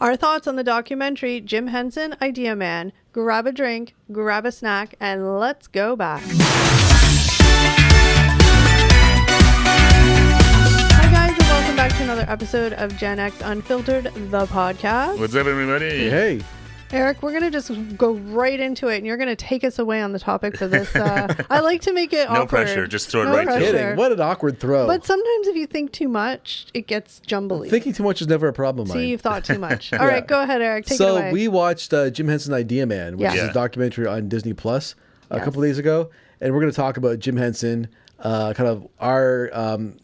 Our thoughts on the documentary Jim Henson Idea Man. Grab a drink, grab a snack, and let's go back. Hi guys, and welcome back to another episode of Gen X Unfiltered, the podcast. What's up, everybody? Hey. Eric, we're going to just go right into it, and you're going to take us away on the topic for this. I like to make it awkward. No pressure. Just throw it right to it. Kidding. What an awkward throw. But sometimes if you think too much, it gets jumbly. Thinking too much is never a problem of mine. See, you've thought too much. All right, go ahead, Eric. Take it away. So we watched Jim Henson Idea Man, which is a documentary on Disney Plus a couple days ago. And we're going to talk about Jim Henson, kind of our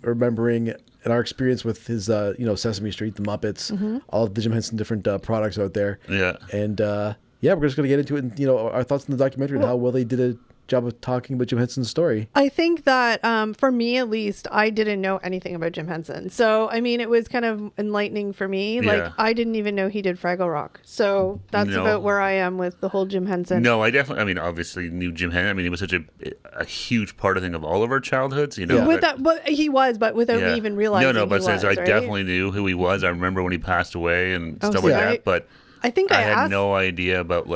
remembering and our experience with his, Sesame Street, the Muppets, all of the Jim Henson different products out there. Yeah. And we're just going to get into it and, our thoughts on the documentary and how well they did a job of talking about Jim Henson's story. I think that for me, at least, I didn't know anything about Jim Henson. So, I mean, it was kind of enlightening for me. Yeah. Like, I didn't even know he did Fraggle Rock. So that's about where I am with the whole Jim Henson. No, obviously knew Jim Henson. I mean, he was such a huge part, I think, of all of our childhoods, Yeah. He was, but without me even realizing I definitely knew who he was. I remember when he passed away and stuff like that, but I think I had no idea about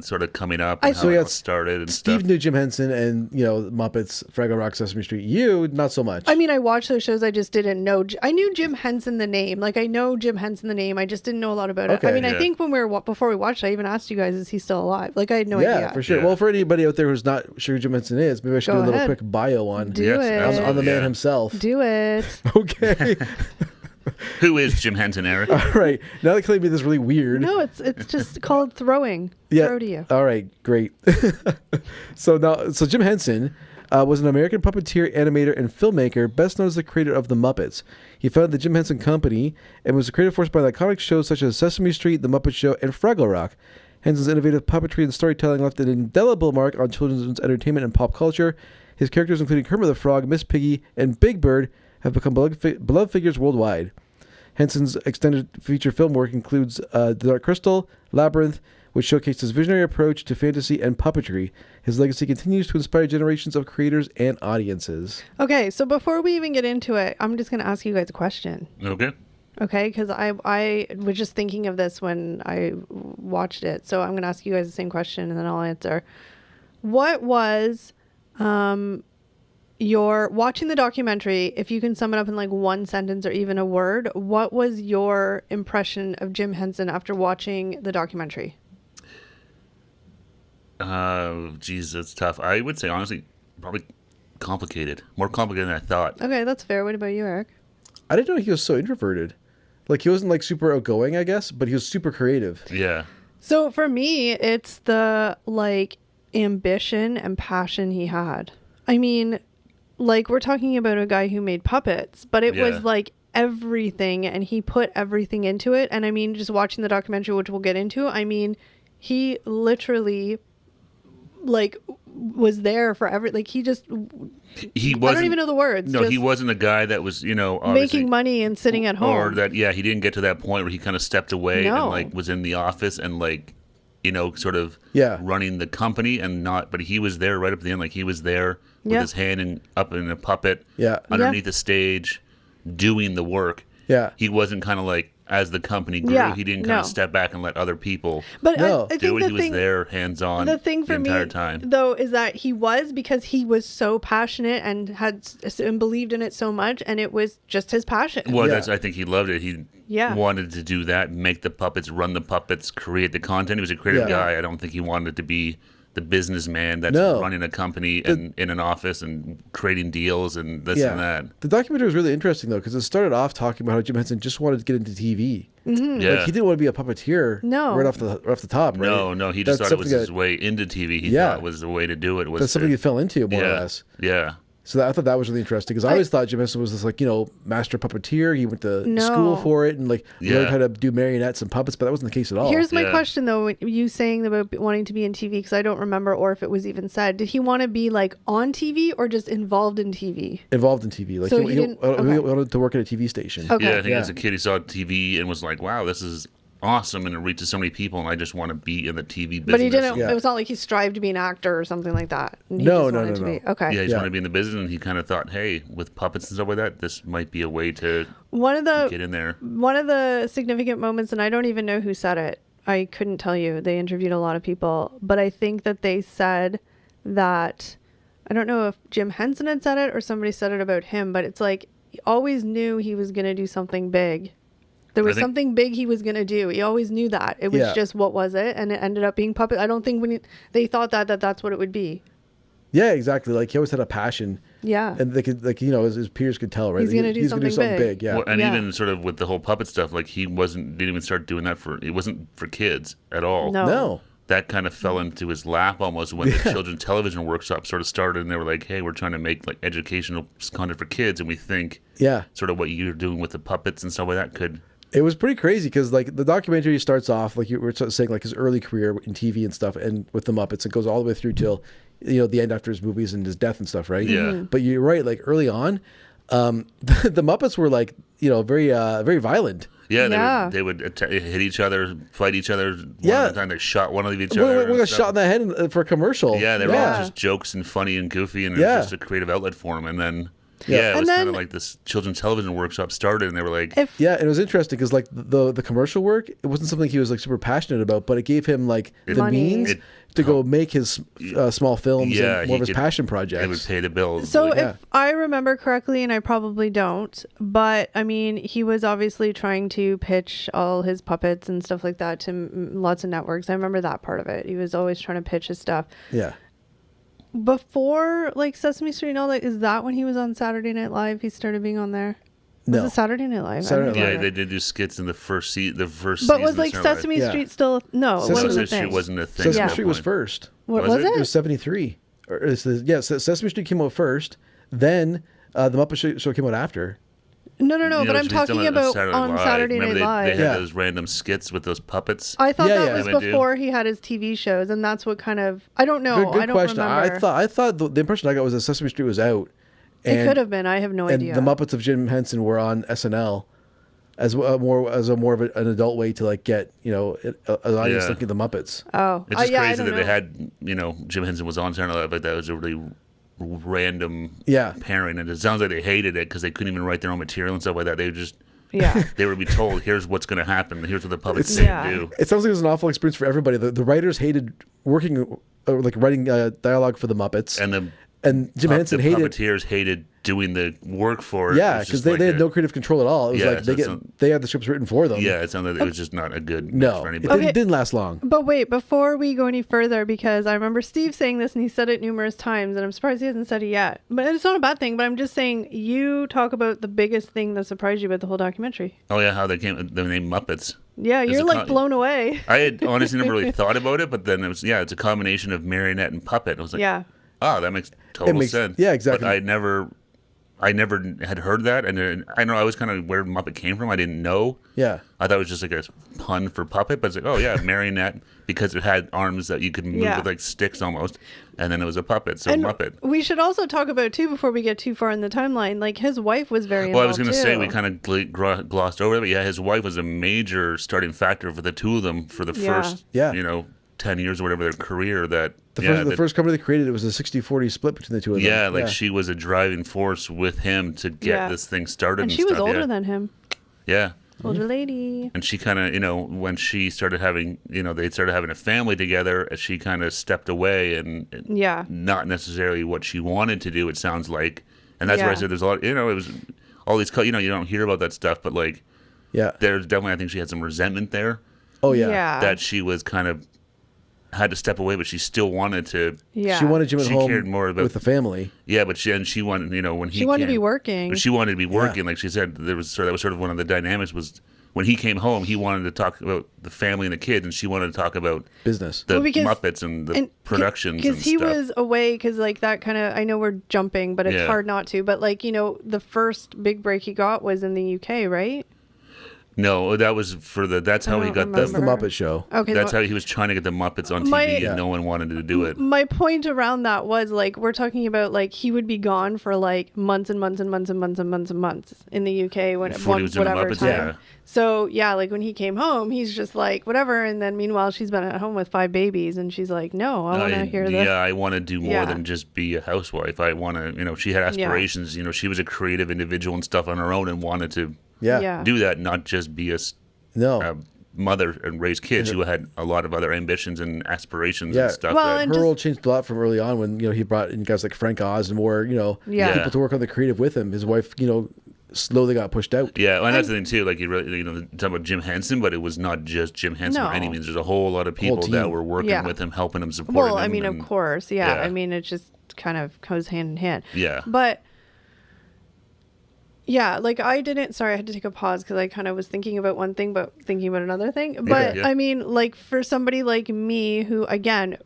sort of coming up and how it all started and Steve stuff. knew Jim Henson and Muppets, Fraggle Rock, Sesame Street. You, not so much. I mean, I watched those shows. I just didn't know. I knew Jim Henson the name. Like, I know Jim Henson the name. I just didn't know a lot about it. I mean, I think when before we watched, I even asked you guys, is he still alive? Like, I had no idea. Yeah, for sure. Yeah. Well, for anybody out there who's not sure who Jim Henson is, maybe I should do a little quick bio on Do it. On the man himself. Do it. Okay. Who is Jim Henson, Eric? All right. Now that made this really weird. No, it's just called throwing. Yeah. Throw to you. All right. Great. So Jim Henson was an American puppeteer, animator, and filmmaker, best known as the creator of The Muppets. He founded the Jim Henson Company and was the creative force behind iconic shows such as Sesame Street, The Muppet Show, and Fraggle Rock. Henson's innovative puppetry and storytelling left an indelible mark on children's entertainment and pop culture. His characters, including Kermit the Frog, Miss Piggy, and Big Bird, have become beloved figures worldwide. Henson's extended feature film work includes The Dark Crystal, Labyrinth, which showcased his visionary approach to fantasy and puppetry. His legacy continues to inspire generations of creators and audiences. Okay, so before we even get into it, I'm just going to ask you guys a question. Okay. Okay, because I was just thinking of this when I watched it. So I'm going to ask you guys the same question and then I'll answer. What was... You're watching the documentary, if you can sum it up in one sentence or even a word, what was your impression of Jim Henson after watching the documentary? That's tough. I would say, honestly, probably complicated. More complicated than I thought. Okay, that's fair. What about you, Eric? I didn't know he was so introverted. He wasn't super outgoing, I guess, but he was super creative. Yeah. So for me, it's the ambition and passion he had. I mean... we're talking about a guy who made puppets, but it was everything, and he put everything into it. And I mean, just watching the documentary, which we'll get into, I mean, he literally was there for he wasn't, I don't even know the words. No, he wasn't a guy that was, making money and sitting at home. Or that, he didn't get to that point where he kind of stepped away and was in the office and sort of running the company but he was there right up to the end. He was there with his hand up in a puppet underneath the stage doing the work. Yeah. He wasn't kind of as the company grew, he didn't kind of step back and let other people do it. He was there hands-on the thing for the entire me, time. Though, is that because he was so passionate and believed in it so much, and it was just his passion. Well, I think he loved it. He wanted to do that, make the puppets, run the puppets, create the content. He was a creative guy. I don't think he wanted to be the businessman that's running a company and in an office and creating deals and this and that. The documentary was really interesting, though, because it started off talking about how Jim Henson just wanted to get into TV. Mm-hmm. Yeah. He didn't want to be a puppeteer right off the top, right? No, he just thought it was his way into TV. He thought was the way to do it. That's something he fell into, more or less. Yeah. So I thought that was really interesting because I always thought Jim Henson was this master puppeteer. He went to school for it and learned how to do marionettes and puppets, but that wasn't the case at all. Here's my question though: you saying about wanting to be in TV, because I don't remember or if it was even said. Did he want to be on TV or just involved in TV? Involved in TV. He wanted to work at a TV station. Okay. Yeah, I think as a kid he saw TV and was like, "Wow, this is awesome and it reaches so many people, and I just want to be in the TV business. But he didn't. Yeah. It was not like he strived to be an actor or something like that. No. Okay. Yeah, he just wanted to be in the business, and he kind of thought, hey, with puppets and stuff like that, this might be a way to get in there. One of the significant moments, and I don't even know who said it. I couldn't tell you. They interviewed a lot of people, but I think that they said that, I don't know if Jim Henson had said it or somebody said it about him, but it's like he always knew he was going to do something big. There was something big he was going to do. He always knew that. It was just, what was it? And it ended up being puppet. I don't think they thought that's what it would be. Yeah, exactly. Like he always had a passion. Yeah. And they could, like, you know, his peers could tell, right? He's going to do something big. Yeah. Well, and even sort of with the whole puppet stuff, like didn't even start doing that it wasn't for kids at all. No. That kind of fell into his lap almost when the children's television workshop sort of started, and they were like, hey, we're trying to make like educational content for kids, and we think sort of what you're doing with the puppets and stuff like that could... It was pretty crazy because like the documentary starts off like you were saying, like his early career in TV and stuff, and with the Muppets, it goes all the way through till, you know, the end after his movies and his death and stuff, right? Yeah. Mm-hmm. But you're right, like early on, the Muppets were like, you know, very violent. Yeah, they would hit each other, fight each other. One at a time, they shot one of each other. We got shot in the head for a commercial. Yeah, they were all just jokes and funny and goofy, and it was just a creative outlet for them. And then, it was kind of like this children's television workshop started, and they were like... and it was interesting because like the commercial work, it wasn't something he was like super passionate about, but it gave him like the means to go make his small films and more of his passion projects. It would pay the bills. So if I remember correctly, and I probably don't, but I mean, he was obviously trying to pitch all his puppets and stuff like that to lots of networks. I remember that part of it. He was always trying to pitch his stuff. Yeah. Before like Sesame Street and all that, is that when he was on Saturday Night Live? He started being on there? No. Was it Saturday Night Live? They did do skits in the first season. But was like Sesame Street still? No, it wasn't Sesame Street wasn't a thing. Sesame Street was first. What was it? It was 73. Sesame Street came out first. Then the Muppet Show came out after. No. But I'm talking about on Saturday Night Live. They had those random skits with those puppets. I thought that was before he had his TV shows, and that's what kind of... I don't know. Good I don't question. remember. I thought the impression I got was that Sesame Street was out. It could have been. I have no idea. And the Muppets of Jim Henson were on SNL as more of an adult way to like get, you know, an audience looking at the Muppets. Oh, it's just crazy that they had, you know, Jim Henson was on Saturday Night Live, but that was a really random pairing, and it sounds like they hated it because they couldn't even write their own material and stuff like that. They would just they would be told, here's what's going to happen, here's what the public can do. It sounds like it was an awful experience for everybody. The writers hated working like writing dialogue for the Muppets, and Jim Henson hated... The puppeteers hated doing the work for it. Yeah, because they had no creative control at all. It was like they had the scripts written for them. Yeah, it sounded like it was just not a good mix for anybody. It didn't last long. But wait, before we go any further, because I remember Steve saying this and he said it numerous times, and I'm surprised he hasn't said it yet. But it's not a bad thing, but I'm just saying, you talk about the biggest thing that surprised you about the whole documentary. Oh yeah, how they came, the name Muppets. Yeah, you're like blown away. I had honestly never really thought about it, but then it was, it's a combination of marionette and puppet. I was like, oh, that makes total sense. Yeah, exactly. But I never had heard that, and I know I was kind of where Muppet came from. I didn't know. Yeah. I thought it was just like a pun for puppet, but it's like, oh yeah, marionette, because it had arms that you could move with like sticks almost, and then it was a puppet, so Muppet. We should also talk about too, before we get too far in the timeline, like his wife was very involved. Well, I was going to say, we kind of glossed over it, but his wife was a major starting factor for the two of them for the first, 10 years or whatever their career. The first company they created, it was a 60-40 split between the two of them. Yeah, like she was a driving force with him to get this thing started. And she was older than him. Yeah. Older lady. And she kind of, when she started having, they started having a family together, she kind of stepped away and not necessarily what she wanted to do, it sounds like. And that's where I said there's a lot, it was all these, you don't hear about that stuff, but like, there's definitely, I think she had some resentment there. Oh, yeah. That she was kind of, had to step away, but she still wanted to. Yeah, she wanted Jim at home cared more about, with the family. Yeah, but she wanted, when he wanted to be working. But she wanted to be working, like she said. That was sort of one of the dynamics. Was when he came home, he wanted to talk about the family and the kids, and she wanted to talk about business, the Muppets and the productions. Because he was away, because like that kind of. I know we're jumping, but it's hard not to. But like the first big break he got was in the UK, right? No, that was for that's how he got That's the Muppet Show. Okay, that's how he was trying to get the Muppets on TV, and no one wanted to do it. My point around that was like we're talking about like he would be gone for like months and months and months and months and months and months in the UK when Before he was doing whatever the Muppets, time. yeah. So yeah, like when he came home, he's just like whatever, and then meanwhile she's been at home with 5 babies, and she's like, no, I want to hear this. Yeah, I want to do more than just be a housewife. I want to, she had aspirations. She was a creative individual and stuff on her own, and wanted to do that, not just be a mother and raise kids who had a lot of other ambitions and aspirations and stuff. Well, her role changed a lot from early on when he brought in guys like Frank Oz and more people to work on the creative with him. His wife slowly got pushed out. Yeah, well, and that's the thing too. Like you really talk about Jim Henson, but it was not just Jim Henson by any means. There's a whole lot of people that were working with him, helping him, supporting him. Well, I mean, of course, I mean, it just kind of goes hand in hand. Yeah, but. Yeah, like I had to take a pause because I kind of was thinking about one thing, but thinking about another thing. But I mean, like for somebody like me who, again,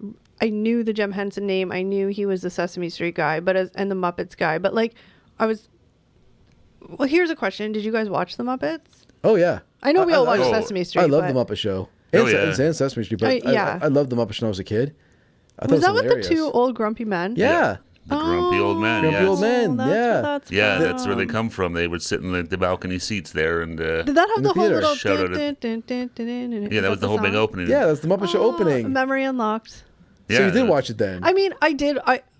I knew the Jim Henson name. I knew he was the Sesame Street guy, and the Muppets guy. But like well, here's a question. Did you guys watch the Muppets? Oh, yeah. I know we all watched Sesame Street. I love the Muppet Show. And Sesame Street, but I loved the Muppet Show when I was a kid. Was that with the 2 old grumpy men? Yeah. The grumpy old man. Grumpy old man. That's where they come from. They would sit in the balcony seats there and. Did that have the whole little? Yeah, that was the whole big opening. Yeah, that's the Muppet Show opening. Memory unlocked. Yeah, so you did watch it then? I mean, I did.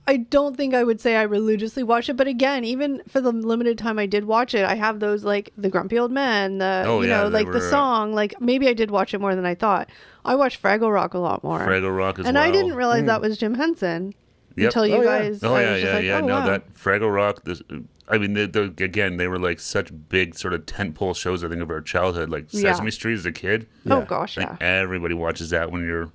I don't think I would say I religiously watched it, but again, even for the limited time I did watch it, I have those like the grumpy old man, the song. Like maybe I did watch it more than I thought. I watched Fraggle Rock a lot more. Fraggle Rock as well. And I didn't realize that was Jim Henson. Until you guys. Oh yeah. No, that Fraggle Rock. I mean, they were like such big sort of tentpole shows. I think of our childhood, like Sesame Street as a kid. Oh gosh, like everybody watches that when you're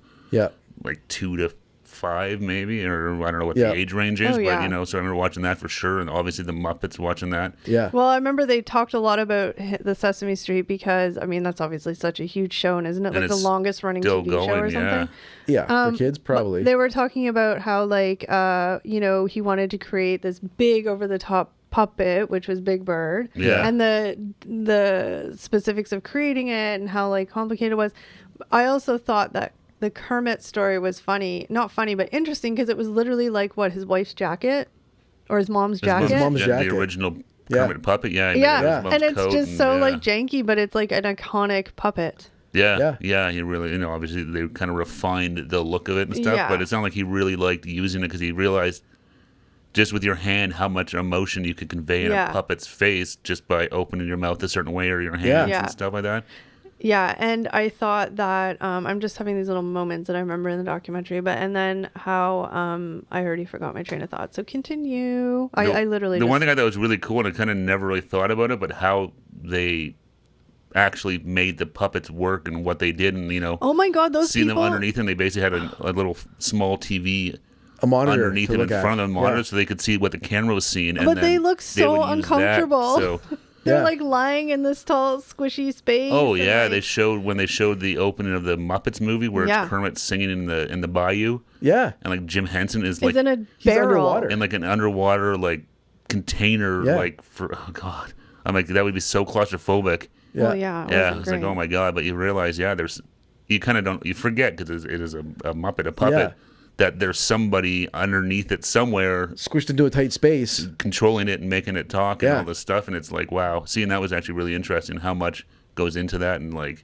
like 2 to 5 maybe, or I don't know what the age range is, but so I remember watching that for sure, and obviously the Muppets watching that. Yeah. Well, I remember they talked a lot about the Sesame Street because I mean that's obviously such a huge show, and isn't it like the longest running TV show or something? Yeah, for kids probably. They were talking about how like he wanted to create this big over the top puppet, which was Big Bird, and the specifics of creating it and how like complicated it was. I also thought that the Kermit story was not funny, but interesting because it was literally like his wife's jacket or his mom's jacket. The original Kermit puppet, and it's just so like janky, but it's like an iconic puppet. Yeah. He really, obviously they kind of refined the look of it and stuff, but it's not like he really liked using it because he realized just with your hand how much emotion you could convey in a puppet's face just by opening your mouth a certain way or your hands and stuff like that. Yeah, and I thought that I'm just having these little moments that I remember in the documentary, and then how I already forgot my train of thought. So continue. I literally one thing I thought was really cool, and I kind of never really thought about it, but how they actually made the puppets work and what they did, and oh my god, those seeing people... them underneath, and they basically had a little small TV. A monitor underneath it in front of the monitor, so they could see what the camera was seeing. But they look so uncomfortable. They're like lying in this tall, squishy space. Oh yeah, they showed the opening of the Muppets movie where it's Kermit singing in the bayou. Yeah, and like Jim Henson is like in a barrel in like an underwater like container like for I'm like that would be so claustrophobic. Yeah, well, yeah. It's like oh my god, but you realize you kind of don't forget because it is a Muppet, a puppet. Yeah. That there's somebody underneath it somewhere squished into a tight space controlling it and making it talk and all this stuff, and it's like wow, seeing that was actually really interesting how much goes into that, and like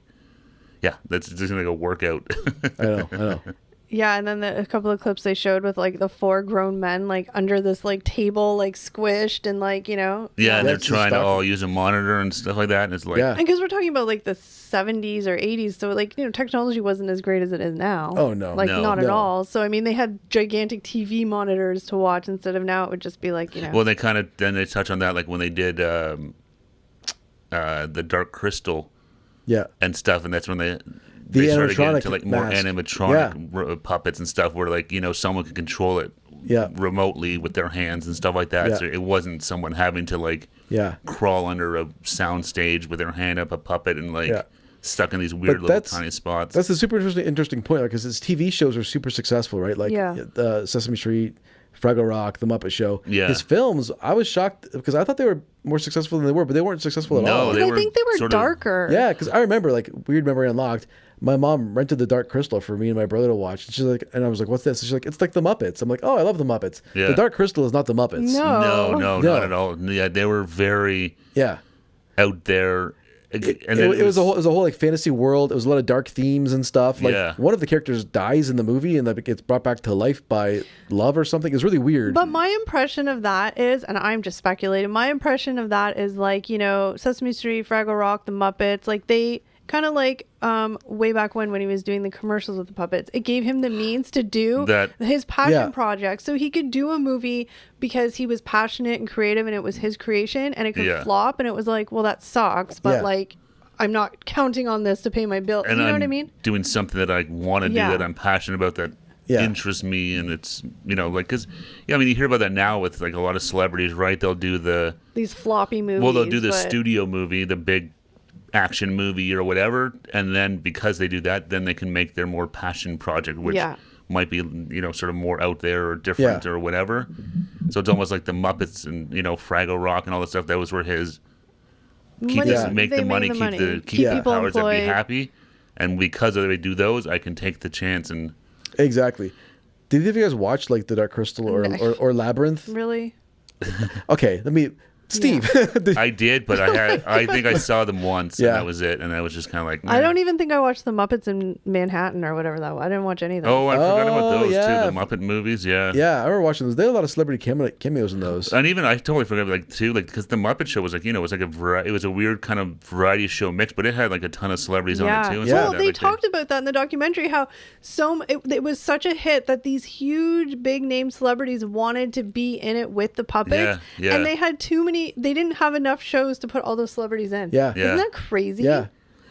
that's just like a workout. I know. Yeah, and then a couple of clips they showed with like the 4 grown men like under this like table like squished and like and they're trying to all use a monitor and stuff like that, and it's like and because we're talking about like the 70s or 80s, so like technology wasn't as great as it is now. Oh no, like not at all. So I mean they had gigantic TV monitors to watch instead of now it would just be like Well, they kind of then they touch on that like when they did the Dark Crystal and stuff, and that's when they started getting into like more animatronic puppets and stuff where like someone could control it remotely with their hands and stuff like that. So it wasn't someone having to like crawl under a sound stage with their hand up a puppet and like stuck in these weird little tiny spots. That's a super interesting point because its TV shows are super successful, right? Like Sesame Street, Fraggle Rock, The Muppet Show. Yeah. His films, I was shocked because I thought they were more successful than they were, but they weren't successful at all. I think they were darker. Yeah, because I remember, like, Weird Memory Unlocked, my mom rented The Dark Crystal for me and my brother to watch. And she's like, and I was like, what's this? And she's like, it's like The Muppets. I'm like, oh, I love The Muppets. Yeah. The Dark Crystal is not The Muppets. No, not at all. Yeah, they were very out there. It was a whole like fantasy world. It was a lot of dark themes and stuff. Like one of the characters dies in the movie and that gets brought back to life by love or something. It's really weird. But my impression of that is, and I'm just speculating, my impression of that is like, Sesame Street, Fraggle Rock, the Muppets, like they kind of like way back when he was doing the commercials with the puppets, it gave him the means to do his passion project. So he could do a movie because he was passionate and creative and it was his creation, and it could flop, and it was like, well, that sucks, but like I'm not counting on this to pay my bill. And you know what I mean? Doing something that I want to do, that I'm passionate about, that interests me, and it's like, because you hear about that now with like a lot of celebrities, right? They'll do these floppy movies. Well, they'll do the studio movie, the big action movie or whatever, and then because they do that, then they can make their more passion project, which might be sort of more out there or different or whatever. So it's almost like the Muppets and Fraggle Rock and all that stuff. That was where his make the money, keep the powers employed. That be happy, and because they do those, I can take the chance. And exactly. Did either of you guys watch like The Dark Crystal or Labyrinth? Really? Okay, let me. Steve. I did, but I think I saw them once, and that was it. And I was just kind of like, man. I don't even think I watched the Muppets in Manhattan or whatever that was. I didn't watch any of those. Oh, I forgot about those too. The Muppet movies, yeah. Yeah, I remember watching those. They had a lot of celebrity cameos in those. And even I totally forgot because the Muppet Show was like, it was like it was a weird kind of variety show mix, but it had like a ton of celebrities on it too. Well, they talked about that in the documentary, how it was such a hit that these huge big name celebrities wanted to be in it with the puppets, and they had too many. They didn't have enough shows to put all those celebrities in. Isn't that crazy? Yeah.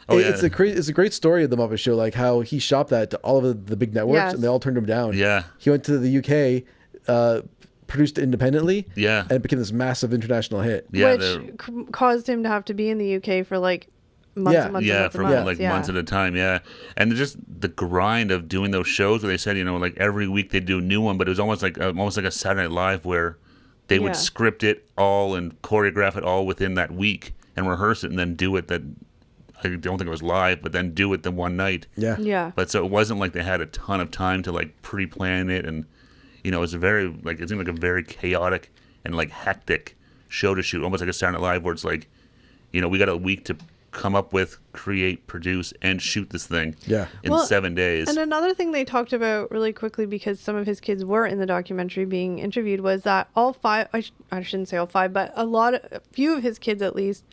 It's a great story of the Muppet Show, like how he shopped that to all of the big networks, and they all turned him down. Yeah. He went to the UK, produced it independently, and it became this massive international hit. Yeah, which caused him to have to be in the UK for like months and months months at a time. And just the grind of doing those shows where they said, like every week they'd do a new one, but it was almost like a Saturday Night Live where they would script it all and choreograph it all within that week and rehearse it and then do it. That I don't think it was live, but then do it the one night. Yeah. But so it wasn't like they had a ton of time to like pre-plan it, and it was it seemed like a very chaotic and like hectic show to shoot, almost like a Saturday Night Live where it's like, we got a week to come up with, create, produce, and shoot this thing in 7 days. And another thing they talked about really quickly, because some of his kids were in the documentary being interviewed, was that all five, I shouldn't say all five, but a few of his kids at least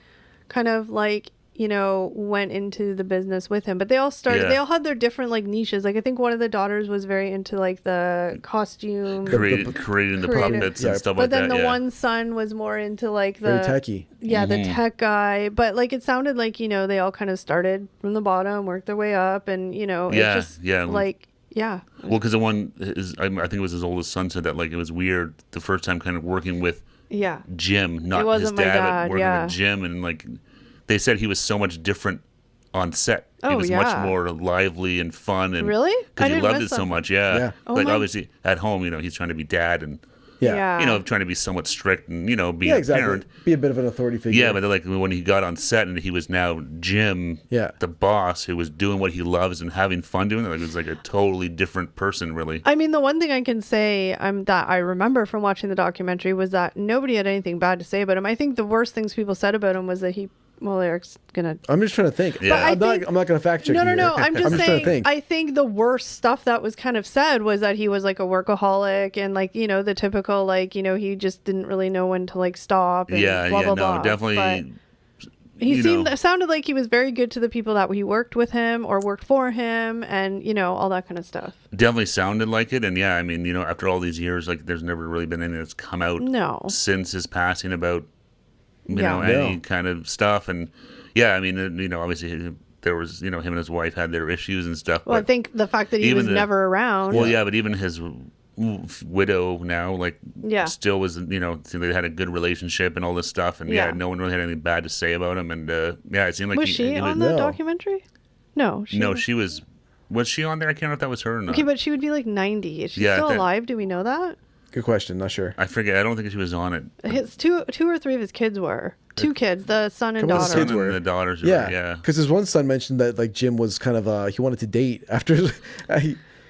kind of like, went into the business with him. But they all started, they all had their different like niches. Like I think one of the daughters was very into like the costume. Creating the puppets and stuff like that. But then the one son was more into like the... Very techy. Yeah, the tech guy. But like it sounded like, they all kind of started from the bottom, worked their way up, and, it's just like... Yeah. Well, because the one, I think it was his oldest son, said that like it was weird the first time kind of working with Jim, not his dad, but working with Jim, and like... They said he was so much different on set. He was much more lively and fun. And really? Because he loved it so much, like obviously at home, he's trying to be dad and, trying to be somewhat strict and, be a parent. Be a bit of an authority figure. Yeah, but like when he got on set and he was now Jim, the boss, who was doing what he loves and having fun doing it, like, it was like a totally different person, really. I mean, the one thing I can say that I remember from watching the documentary was that nobody had anything bad to say about him. I think the worst things people said about him was that Eric's gonna... I'm just trying to think. Yeah. I'm not gonna fact check. No. I'm just saying. I think the worst stuff that was kind of said was that he was like a workaholic and like the typical like he just didn't really know when to like stop. And blah, blah. Definitely. But he sounded like he was very good to the people that he worked with him or worked for him, and all that kind of stuff. Definitely sounded like it, and I mean after all these years, like there's never really been anything that's come out since his passing about. Any kind of stuff. And I mean, obviously there was, him and his wife had their issues and stuff. Well, I think the fact that he was never around. Well, but even his widow now, like, still was, they had a good relationship and all this stuff. And no one really had anything bad to say about him. And it seemed like was she on the documentary? No. She was she on there? I can't know if that was her or not. Okay, but she would be like 90. Is she still alive? Do we know that? Good question. Not sure. I forget. I don't think she was on it. His two or three of his kids were. Two kids, the son and daughter. The son and the daughters were, yeah. Because his one son mentioned that like Jim was kind of he wanted to date after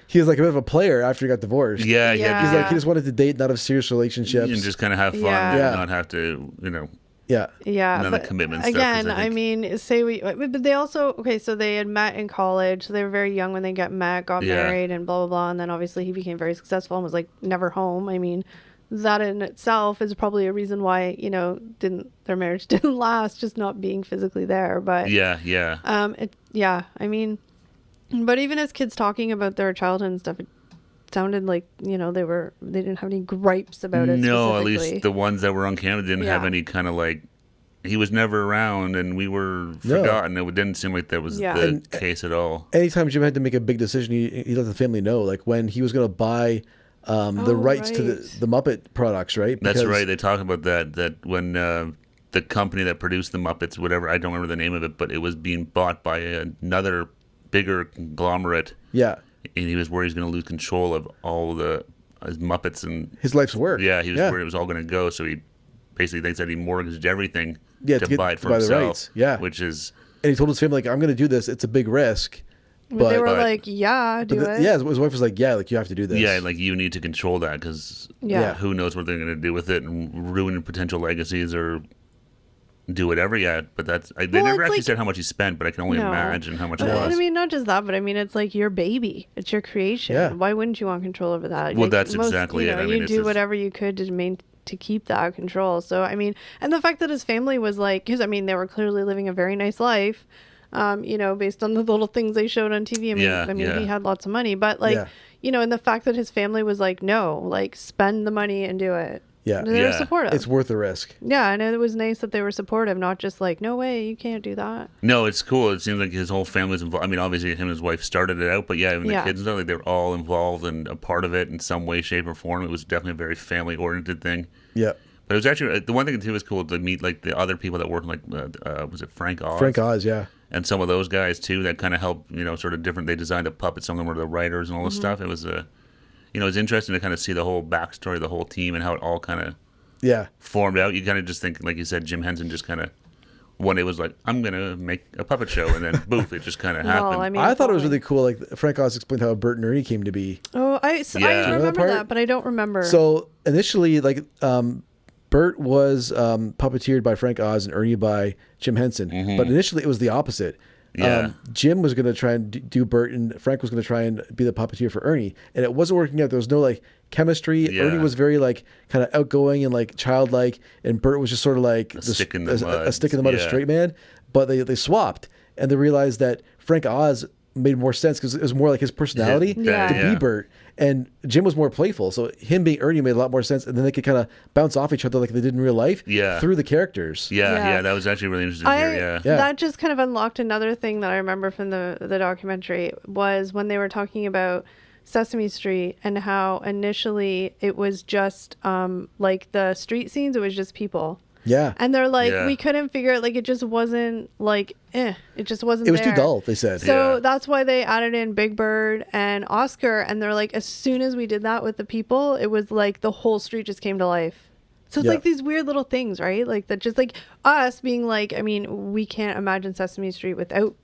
he was like a bit of a player after he got divorced. Yeah. He's like he just wanted to date, not have serious relationships, and just kind of have fun, and not have to, Yeah. None of the commitment stuff. Again, I mean, but they also, so they had met in college. So they were very young when they got married and blah, blah, blah. And then obviously he became very successful and was like never home. I mean, that in itself is probably a reason why, their marriage didn't last, just not being physically there. But I mean, but even as kids talking about their childhood and stuff, it sounded like, they didn't have any gripes about it. No, at least the ones that were on camera didn't have any kind of like, he was never around and we were forgotten. It didn't seem like that was the case at all. Anytime Jim had to make a big decision, he let the family know, like when he was going to buy the rights to the Muppet products, right? That's right. They talk about that when the company that produced the Muppets, whatever, I don't remember the name of it, but it was being bought by another bigger conglomerate. Yeah. And he was worried he was going to lose control of all his Muppets and his life's work. Yeah, he was worried it was all going to go. So he basically thinks that he mortgaged everything to buy it for himself. The rights. Yeah, which is. And he told his family, like, "I'm going to do this. It's a big risk." But they were like, "Yeah, do it." Yeah, his wife was like, "Yeah, like you have to do this." Yeah, like you need to control that because who knows what they're going to do with it and ruin potential legacies or. Do whatever, but that's they never actually said how much he spent, but I can only imagine how much it was. I mean, not just that, but I mean, it's like your baby, it's your creation. Yeah. Why wouldn't you want control over that? Well, that's exactly it. I mean, you do whatever you could to keep that control. So I mean, and the fact that his family was like, because I mean, they were clearly living a very nice life, based on the little things they showed on TV. I mean, he had lots of money, but like, and the fact that his family was like, no, like spend the money and do it. Yeah. They were supportive. It's worth the risk. Yeah, and it was nice that they were supportive, not just like, no way, you can't do that. No, it's cool. It seems like his whole family's involved. I mean, obviously him and his wife started it out, but even the kids and stuff, like they were all involved and a part of it in some way, shape, or form. It was definitely a very family-oriented thing. Yeah. But it was actually, the one thing too was cool to meet like the other people that worked, like, was it Frank Oz? Frank Oz, yeah. And some of those guys too that kind of helped, sort of different. They designed a puppet. Some of them were the writers and all this stuff. It was, it's interesting to kind of see the whole backstory of the whole team and how it all kind of formed out. You kind of just think, like you said, Jim Henson just kind of one day was like, I'm going to make a puppet show. And then, boof, it just kind of happened. I mean, I thought it was really cool. Like, Frank Oz explained how Bert and Ernie came to be. Oh, I remember that, but I don't remember. So, initially, like, Bert was puppeteered by Frank Oz and Ernie by Jim Henson. Mm-hmm. But initially, it was the opposite. Yeah. Jim was going to try and do Bert, and Frank was going to try and be the puppeteer for Ernie. And it wasn't working out. There was no, like, chemistry. Yeah. Ernie was very, like, kind of outgoing and, like, childlike. And Bert was just sort of like a stick in the mud, a straight man. But they swapped. And they realized that Frank Oz made more sense because it was more like his personality to be Bert. And Jim was more playful. So him being Ernie made a lot more sense. And then they could kind of bounce off each other like they did in real life through the characters. Yeah, that was actually really interesting to hear. That just kind of unlocked another thing that I remember from the documentary was when they were talking about Sesame Street and how initially it was just like the street scenes, it was just people. Yeah. And they're like, we couldn't figure it. Like, it just wasn't like, it just wasn't. It was too dull, they said. So that's why they added in Big Bird and Oscar. And they're like, as soon as we did that with the people, it was like the whole street just came to life. So it's like these weird little things, right? Like that, just like us being like, I mean, we can't imagine Sesame Street without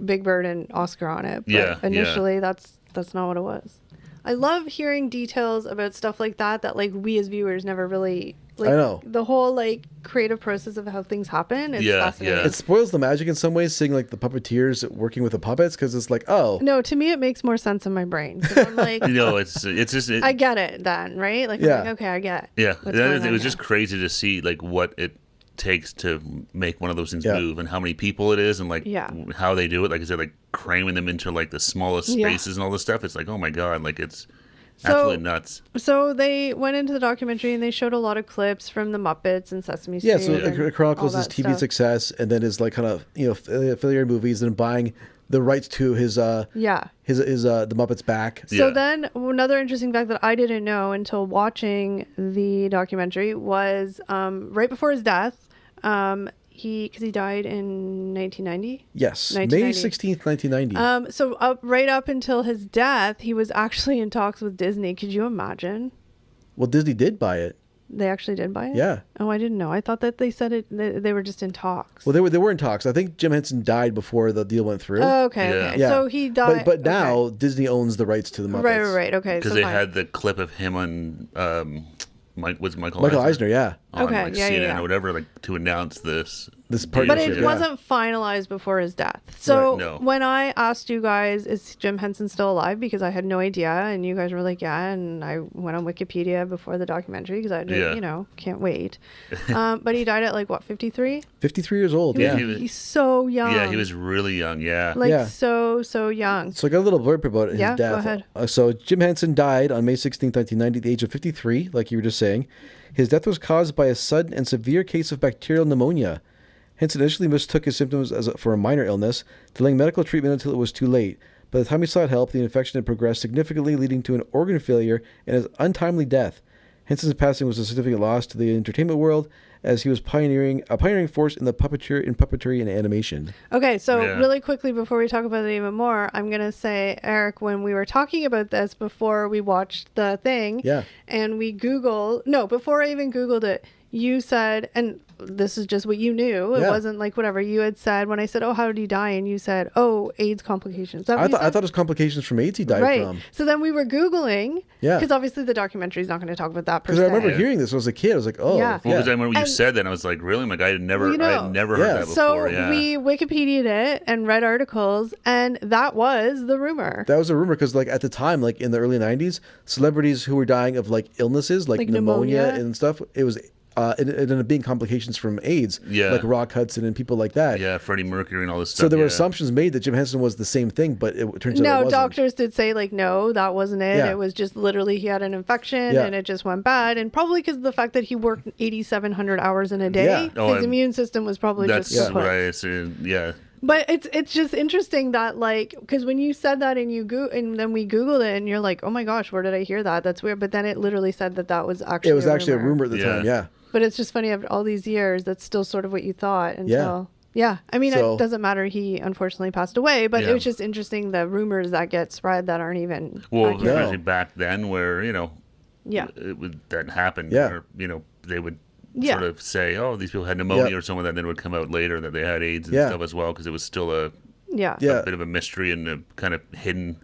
Big Bird and Oscar on it. But initially, that's not what it was. I love hearing details about stuff like that like we as viewers never really, like, I know. The whole like creative process of how things happen is fascinating. It spoils the magic in some ways, seeing like the puppeteers working with the puppets, because it's like, oh. No, to me it makes more sense in my brain. I'm like, it's just. I get it then, right? Like, I'm like, okay, I get. Yeah, it was just crazy to see like what it takes to make one of those things move and how many people it is and like how they do it. Like I said, like cramming them into like the smallest spaces and all this stuff. It's like, oh my god, like it's absolutely nuts. So they went into the documentary and they showed a lot of clips from the Muppets and Sesame Street. Yeah, so it chronicles his TV success and then his like kind of affiliate movies and buying the rights to his the Muppets back. So then another interesting fact that I didn't know until watching the documentary was right before his death. He died in 1990. Yes, May 16th, 1990. So right up until his death, he was actually in talks with Disney. Could you imagine? Well, Disney did buy it. They actually did buy it? Yeah. Oh, I didn't know. I thought that they said it. They were just in talks. Well, they were in talks. I think Jim Henson died before the deal went through. Oh, okay. Yeah. Okay. Yeah. So he died. But now Disney owns the rights to the Muppets. Right. Okay. Because so they fine. had the clip of him on Michael Eisner, yeah. on Okay, like yeah, CNN yeah. or whatever, like to announce this partnership. But it Yeah. wasn't finalized before his death. So Right, no. when I asked you guys, is Jim Henson still alive? Because I had no idea. And you guys were like, yeah. And I went on Wikipedia before the documentary because I just, can't wait. But he died at like, what, 53? 53 years old, Yeah, yeah. He's so young. Yeah, he was really young. Yeah. Like so young. So I got a little blurb about his Yeah, death. go ahead. So Jim Henson died on May 16, 1990 at the age of 53, like you were just saying. His death was caused by a sudden and severe case of bacterial pneumonia. Henson initially mistook his symptoms for a minor illness, delaying medical treatment until it was too late. By the time he sought help, the infection had progressed significantly, leading to an organ failure and his untimely death. Henson's passing was a significant loss to the entertainment world, as he was a pioneering force in puppetry and animation. Okay, so really quickly before we talk about it even more, I'm going to say, Eric, when we were talking about this before we watched the thing, and we before I even Googled it, you said, and this is just what you knew. It wasn't like whatever you had said when I said, oh, how did he die? And you said, oh, AIDS complications. I thought it was complications from AIDS he died from. So then we were Googling, because obviously the documentary is not going to talk about that per se. Because I remember hearing this when I was a kid. I was like, oh. Yeah. Well, because I remember you said that, and I was like, really? My guy had never heard that before. So we Wikipedia'd it and read articles, and that was the rumor. That was a rumor because, like, at the time, like in the early 90s, celebrities who were dying of like illnesses, like pneumonia and stuff, it was it ended up being complications from AIDS, like Rock Hudson and people like that. Yeah, Freddie Mercury and all this stuff. So there were assumptions made that Jim Henson was the same thing, but it turns out it wasn't. Doctors did say, like, no, that wasn't it. It was just literally he had an infection and it just went bad. And probably because of the fact that he worked 8,700 hours in a day, his immune system was probably just what I assume, But it's just interesting that, like, because when you said that and and then we Googled it and you're like, oh my gosh, where did I hear that? That's weird. But then it literally said that was actually a rumor at the time. But it's just funny, after all these years, that's still sort of what you thought until I mean, it doesn't matter. He unfortunately passed away, but it was just interesting the rumors that get spread that aren't even especially back then where that happened where they would sort of say, oh, these people had pneumonia or something, and then it would come out later that they had AIDS and stuff as well, because it was still a bit of a mystery and a kind of hidden.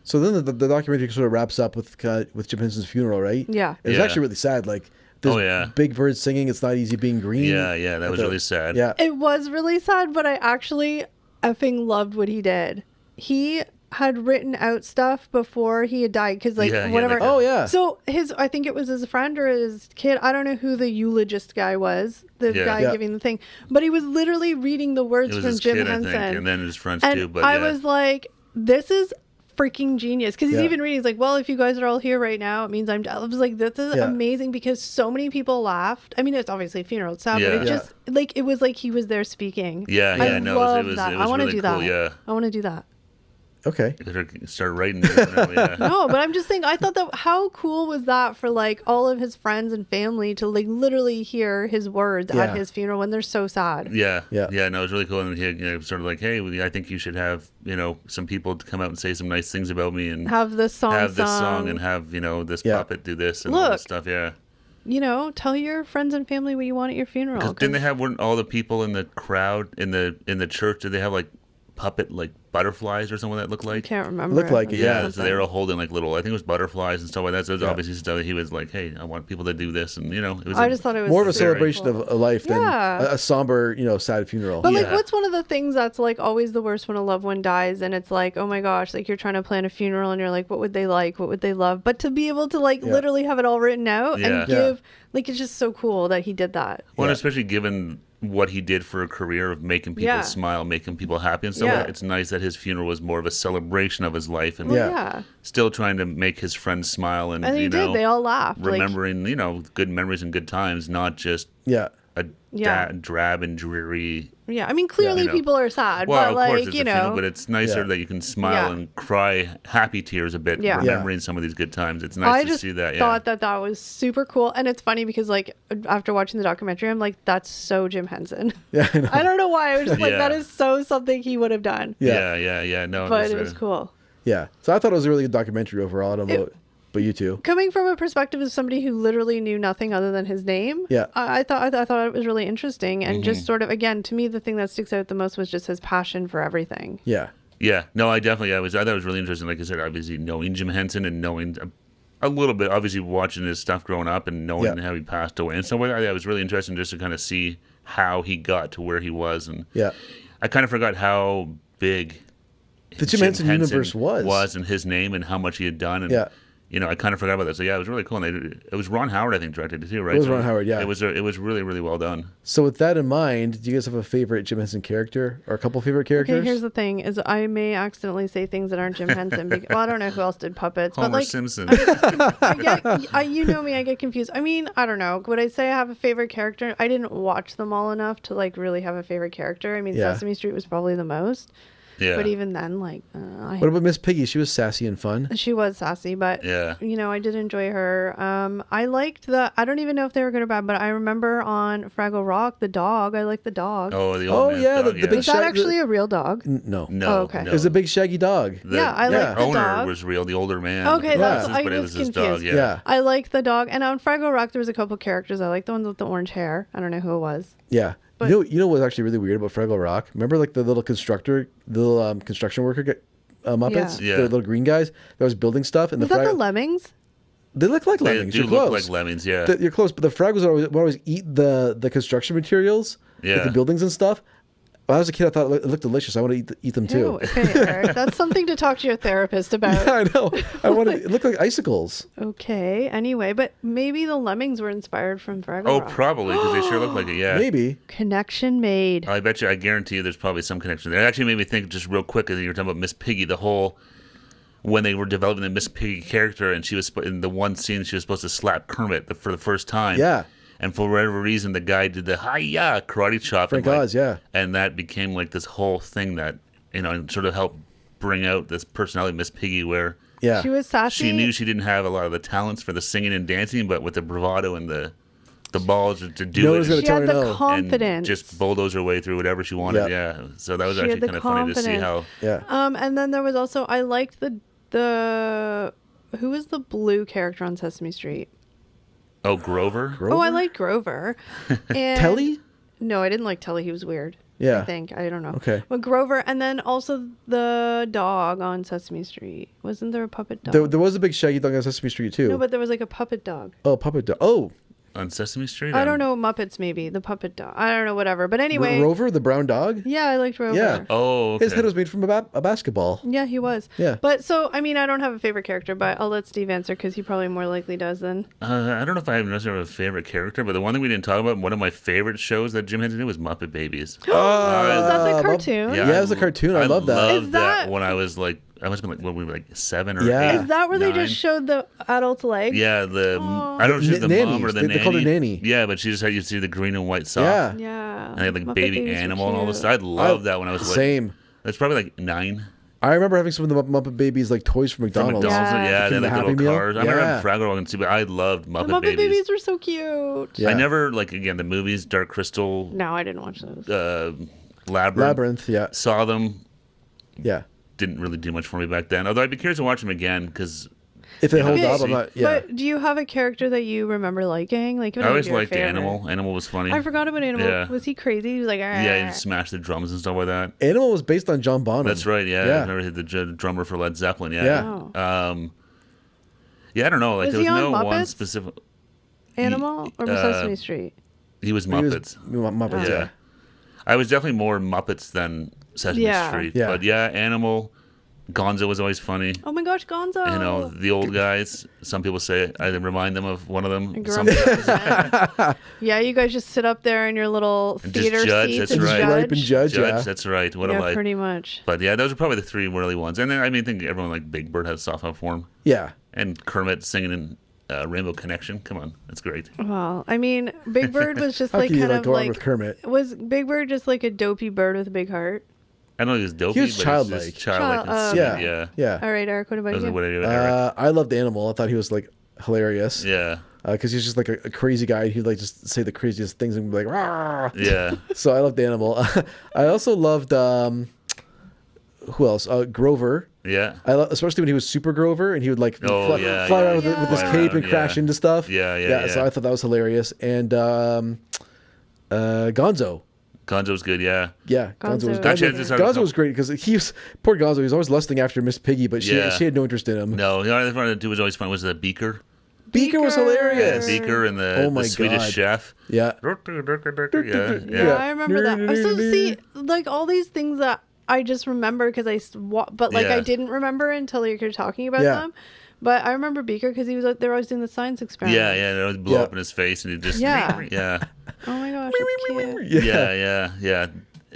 So then the documentary sort of wraps up with Jim Henson's funeral, right? Yeah. It was actually really sad. Like, there's big birds singing, it's not easy being green. Yeah, that was really sad. Yeah. It was really sad, but I actually effing loved what he did. He had written out stuff before he had died, because whatever. So I think it was his friend or his kid, I don't know who the eulogist guy was, the guy giving the thing, but he was literally reading the words from Jim Henson, I think, and then his friends too. But I was like, this is freaking genius, because he's even reading, he's like, well, if you guys are all here right now, it means I was like, this is amazing, because so many people laughed. I mean, it's obviously a funeral, it's sad, but it just like, it was like he was there speaking. I love that. I want to really do cool, that. I want to do that. Okay. Start writing it. No, but I'm just saying, I thought that how cool was that for like all of his friends and family to like literally hear his words at his funeral when they're so sad. No, it was really cool. And he sort of like, hey, I think you should have some people to come out and say some nice things about me and have this song and have this puppet do this and all this stuff. Tell your friends and family what you want at your funeral. Because weren't all the people in the crowd in the church, did they have like puppet like butterflies or something that looked like? I can't remember. Looked like it, yeah. So they were all holding like little, I think it was butterflies and stuff like that. So it was obviously stuff that he was like, hey, I want people to do this, and it was. I just thought it was more of a celebration of a life than a somber, sad funeral. But like, what's one of the things that's like always the worst when a loved one dies, and it's like, oh my gosh, like you're trying to plan a funeral and you're like, what would they like? What would they love? But to be able to like literally have it all written out and give, like, it's just so cool that he did that. Well, especially given what he did for a career of making people smile, making people happy and stuff like that. It's nice that his funeral was more of a celebration of his life and still trying to make his friends smile and he did. They all laughed, remembering good memories and good times, not just a drab and dreary. Yeah, I mean, clearly people are sad, well, but like, of course it's a funeral, but it's nicer that you can smile and cry happy tears a bit, remembering some of these good times. It's nice to see that. I just thought that was super cool, and it's funny because like after watching the documentary, I'm like, that's so Jim Henson. Yeah, I know. I don't know why. I was just like, that is so something he would have done. Yeah. No, but it was cool. Yeah, so I thought it was a really good documentary overall. I don't know. but you too. Coming from a perspective of somebody who literally knew nothing other than his name, I thought it was really interesting, and just sort of, again, to me, the thing that sticks out the most was just his passion for everything. Yeah. Yeah. No, I thought it was really interesting. Like I said, obviously knowing Jim Henson and knowing a little bit, obviously watching his stuff growing up and knowing how he passed away and stuff like that. It was really interesting just to kind of see how he got to where he was, and I kind of forgot how big the Jim Henson universe was and his name and how much he had done, and I kind of forgot about that. So it was really cool. And it was Ron Howard, I think, directed it too, right? It was Ron Howard, yeah. It was really, really well done. So with that in mind, do you guys have a favorite Jim Henson character or a couple favorite characters? Okay, here's the thing: is I may accidentally say things that aren't Jim Henson. Well, I don't know who else did puppets, Homer but like Simpson. You know me, I get confused. I mean, I don't know. Would I say I have a favorite character? I didn't watch them all enough to like really have a favorite character. I mean, Sesame Street was probably the most. Yeah. But even then, like... what about Miss Piggy? She was sassy and fun. She was sassy, but, I did enjoy her. I liked I don't even know if they were good or bad, but I remember on Fraggle Rock, the dog. I liked the dog. Oh, the old man's dog, the big was that actually a real dog? No. Oh, okay. No. It was a big shaggy dog. I liked the owner dog. was real, the older man. Okay, but it was his dog, yeah. I liked the dog. And on Fraggle Rock, there was a couple characters. I liked the ones with the orange hair. I don't know who it was. Yeah. But, you know what's actually really weird about Fraggle Rock? Remember like the little construction worker Muppets? Yeah. The little green guys that was building stuff. And was that the Lemmings? They look like Lemmings. They do look like Lemmings, yeah. You're close, but the Fraggles would always eat the construction materials, like the buildings and stuff. When I was a kid, I thought it looked delicious. I want to eat them too. Ew, okay, Eric. That's something to talk to your therapist about. Yeah, I know. It looked like icicles. Okay. Anyway, but maybe the Lemmings were inspired from Fraggle Rock. Probably, because they sure look like it, yeah. Maybe. Connection made. I bet you, I guarantee you there's probably some connection there. It actually made me think just real quick, as you were talking about Miss Piggy, when they were developing the Miss Piggy character, and she was, in the one scene, she was supposed to slap Kermit for the first time. Yeah. And for whatever reason, the guy did the hi-ya karate chop. Frank Oz, yeah. And that became like this whole thing that, sort of helped bring out this personality of Miss Piggy, where she was sassy. She knew she didn't have a lot of the talents for the singing and dancing, but with the bravado and the balls to do it. She had the confidence. And just bulldoze her way through whatever she wanted, yeah. So that was actually kind of funny to see how... Yeah. And then there was also, I liked the who was the blue character on Sesame Street? Oh, Grover? Oh, I liked Grover. And Telly? No, I didn't like Telly. He was weird. Yeah. I think. I don't know. Okay. But Grover, and then also the dog on Sesame Street. Wasn't there a puppet dog? There was a big shaggy dog on Sesame Street, too. No, but there was like a puppet dog. Oh, puppet dog. Oh. On Sesame Street? I don't know, Muppets maybe. The puppet dog. I don't know, whatever. But anyway. Rover, the brown dog? Yeah, I liked Rover. Yeah. Oh, okay. His head was made from a basketball. Yeah, he was. Yeah. But so, I mean, I don't have a favorite character, but I'll let Steve answer because he probably more likely does than. I don't know if I have necessarily a favorite character, but the one thing we didn't talk about, one of my favorite shows that Jim Henson did was Muppet Babies. Is that the cartoon? Yeah, it was a cartoon. I love that. I loved that when I was like, I must have been like, when we were like 7 or 8. Is that where 9? they just showed the adult's legs? Yeah, I don't know if she's the mom or the nanny. They called her nanny. Yeah, but she just had you see the green and white sock. Yeah. Yeah. And they had like Muppet baby Babies animal and all this stuff. I loved that when I was like... Same. That's probably like 9. I remember having some of the Muppet Babies like toys from McDonald's. Yeah, they had like little cars. I remember Fraggle Rock too, but I loved Muppet Babies. The Muppet Babies were so cute. Yeah. I never, like, again, the movies, Dark Crystal. No, I didn't watch those. Labyrinth, yeah. Saw them. Yeah. Didn't really do much for me back then. Although I'd be curious to watch them again because... If they hold up, I'm not... Yeah. But do you have a character that you remember liking? Like, I always liked Animal. Animal was funny. I forgot about Animal. Yeah. Was he crazy? He was like... Yeah, he smashed the drums and stuff like that. Animal was based on John Bonham. That's right, yeah. I remember the drummer for Led Zeppelin, yeah. Yeah, I don't know. Like, there was no one specific... Animal or Sesame Street? He was Muppets. Muppets, yeah. I was definitely more Muppets than Sesame Street. Yeah. But yeah, Animal... Gonzo was always funny. Oh my gosh, Gonzo! You know, the old guys. Some people say I remind them of one of them. Yeah, you guys just sit up there in your little theater seats and judge. That's right. What a life. Pretty much. But yeah, those are probably the 3 really ones. And then I think everyone like Big Bird has a soft for him. Yeah. And Kermit singing in Rainbow Connection. Come on, that's great. Well, I mean, Big Bird was just like kind of like with Kermit. Was Big Bird just like a dopey bird with a big heart? I know he was dopey, he was but childlike. He's just childlike. Yeah. All right, Eric, what about you? I loved Animal. I thought he was like hilarious. Yeah. Because he's just like a crazy guy who'd like just say the craziest things and be like, rah! Yeah. So I loved Animal. I also loved who else? Grover. Yeah. Especially when he was Super Grover and he would like fly around with his cape and crash into stuff. Yeah. So I thought that was hilarious. And Gonzo. Gonzo's good, yeah. Yeah, Gonzo was great because poor Gonzo. He was always lusting after Miss Piggy, but she had no interest in him. No, the other thing that was always fun was the Beaker. Beaker was hilarious. Yeah, Beaker and the Swedish chef. Yeah. I remember that. So see, like all these things that I just remember because I didn't remember until you're talking about them. But I remember Beaker because they were always doing the science experiment. Yeah, it always blew up in his face, and he just Oh my gosh, that's cute. Yeah.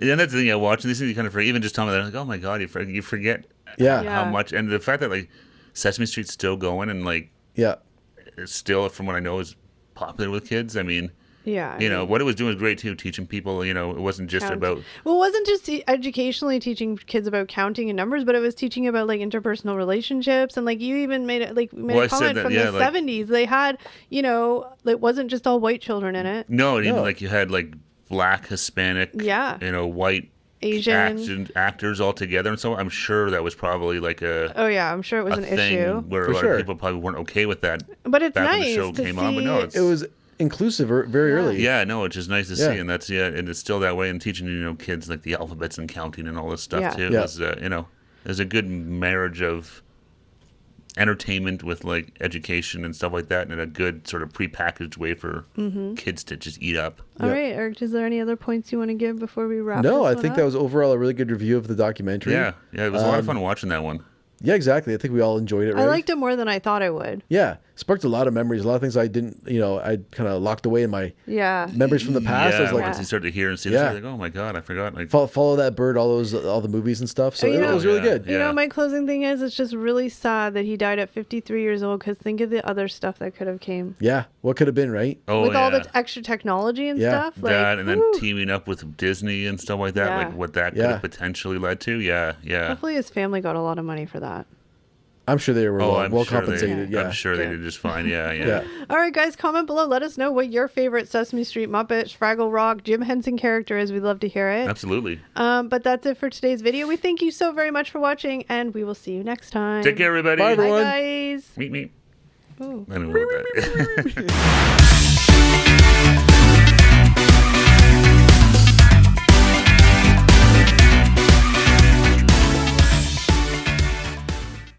And that's the thing. Watching these things, you kind of forget. Even just telling me, like, oh my god, you forget how much, and the fact that like Sesame Street's still going, and like it's still, from what I know, is popular with kids. I mean. Yeah. What it was doing was great too, teaching people, it wasn't just about... Well, it wasn't just educationally teaching kids about counting and numbers, but it was teaching about like interpersonal relationships. And like you even made a comment from the 70s. They had, it wasn't just all white children in it. No, even like you had like black, Hispanic, white, Asian actors all together. And so I'm sure that was probably like I'm sure it was an issue. Where a lot of people probably weren't okay with that. But it's back nice when the show to came see. On, but no, it was inclusive very early. Yeah, no, it's just nice to see, and that's and it's still that way. And teaching kids like the alphabets and counting and all this stuff too. Was there's a good marriage of entertainment with like education and stuff like that, and a good sort of prepackaged way for kids to just eat up. All right, Eric, is there any other points you want to give before we wrap? No, I think that was overall a really good review of the documentary. Yeah, it was a lot of fun watching that one. Yeah, exactly. I think we all enjoyed it. Right? I liked it more than I thought I would. Yeah, sparked a lot of memories. A lot of things I didn't, I kind of locked away in my memories from the past. Yeah, I was like, once you start to hear and see this, like, oh my god, I forgot. Like, follow that bird, all the movies and stuff. So it was really good. You know, my closing thing is, it's just really sad that he died at 53 years old. Because think of the other stuff that could have came. Yeah, what could have been, right? With all the extra technology and stuff. Like, that, and then teaming up with Disney and stuff like that. Like what that could have potentially led to. Yeah. Hopefully his family got a lot of money for that. I'm sure they were well compensated. I'm sure they did just fine. Yeah. All right, guys, comment below. Let us know what your favorite Sesame Street, Muppet, Fraggle Rock, Jim Henson character is. We'd love to hear it. Absolutely. But that's it for today's video. We thank you so very much for watching, and we will see you next time. Take care, everybody. Bye, everyone. Bye, guys. Meet me. Ooh. I don't know what that.